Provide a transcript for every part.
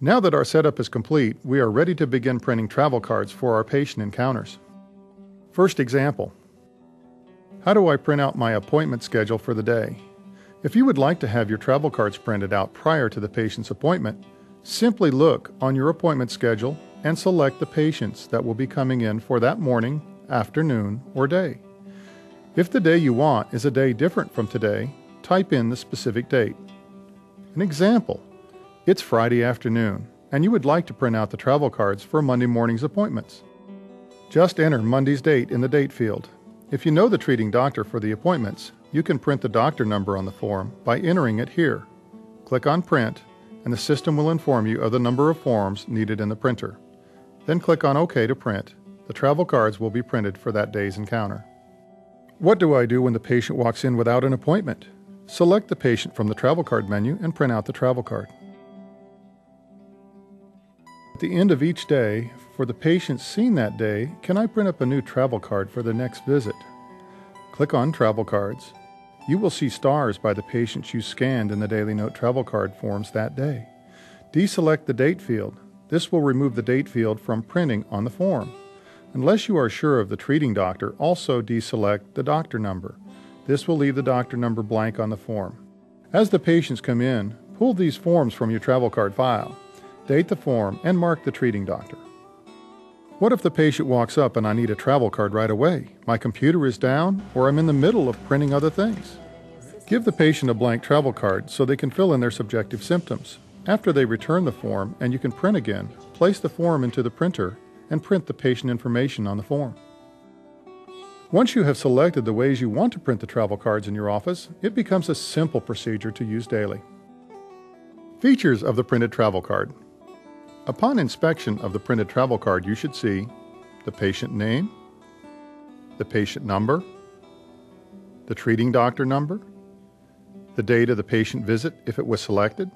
Now that our setup is complete, we are ready to begin printing travel cards for our patient encounters. First example. How do I print out my appointment schedule for the day? If you would like to have your travel cards printed out prior to the patient's appointment, simply look on your appointment schedule and select the patients that will be coming in for that morning, afternoon, or day. If the day you want is a day different from today, type in the specific date. An example. It's Friday afternoon, and you would like to print out the travel cards for Monday morning's appointments. Just enter Monday's date in the date field. If you know the treating doctor for the appointments, you can print the doctor number on the form by entering it here. Click on Print, and the system will inform you of the number of forms needed in the printer. Then click on OK to print. The travel cards will be printed for that day's encounter. What do I do when the patient walks in without an appointment? Select the patient from the travel card menu and print out the travel card. At the end of each day, for the patient seen that day, can I print up a new travel card for the next visit? Click on Travel Cards. You will see stars by the patients you scanned in the Daily Note travel card forms that day. Deselect the date field. This will remove the date field from printing on the form. Unless you are sure of the treating doctor, also deselect the doctor number. This will leave the doctor number blank on the form. As the patients come in, pull these forms from your travel card file. Date the form and mark the treating doctor. What if the patient walks up and I need a travel card right away? My computer is down or I'm in the middle of printing other things. Give the patient a blank travel card so they can fill in their subjective symptoms. After they return the form and you can print again, place the form into the printer and print the patient information on the form. Once you have selected the ways you want to print the travel cards in your office, it becomes a simple procedure to use daily. Features of the printed travel card. Upon inspection of the printed travel card, you should see the patient name, the patient number, the treating doctor number, the date of the patient visit if it was selected,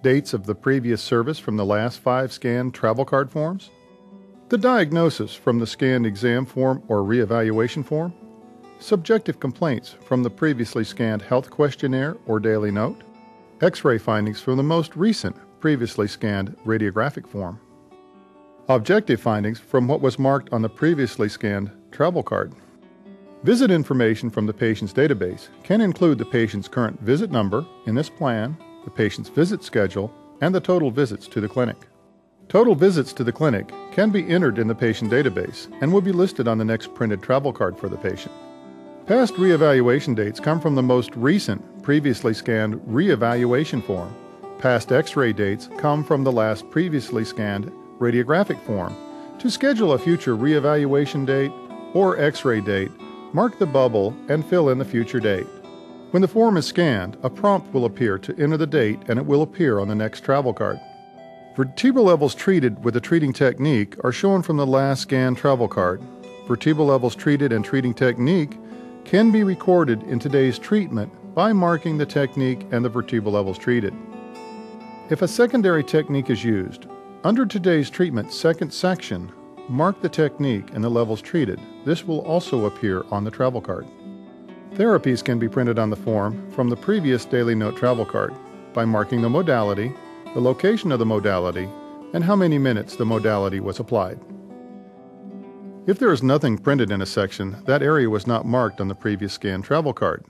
dates of the previous service from the last 5 scanned travel card forms, the diagnosis from the scanned exam form or reevaluation form, subjective complaints from the previously scanned health questionnaire or daily note, X-ray findings from the most recent previously scanned radiographic form, objective findings from what was marked on the previously scanned travel card. Visit information from the patient's database can include the patient's current visit number in this plan, the patient's visit schedule, and the total visits to the clinic. Total visits to the clinic can be entered in the patient database and will be listed on the next printed travel card for the patient. Past reevaluation dates come from the most recent previously scanned reevaluation form. Past X-ray dates come from the last previously scanned radiographic form. To schedule a future reevaluation date or X-ray date, mark the bubble and fill in the future date. When the form is scanned, a prompt will appear to enter the date and it will appear on the next travel card. Vertebral levels treated with a treating technique are shown from the last scanned travel card. Vertebral levels treated and treating technique can be recorded in today's treatment by marking the technique and the vertebral levels treated. If a secondary technique is used, under today's treatment second section, mark the technique and the levels treated. This will also appear on the travel card. Therapies can be printed on the form from the previous Daily Note travel card by marking the modality, the location of the modality, and how many minutes the modality was applied. If there is nothing printed in a section, that area was not marked on the previous scanned travel card.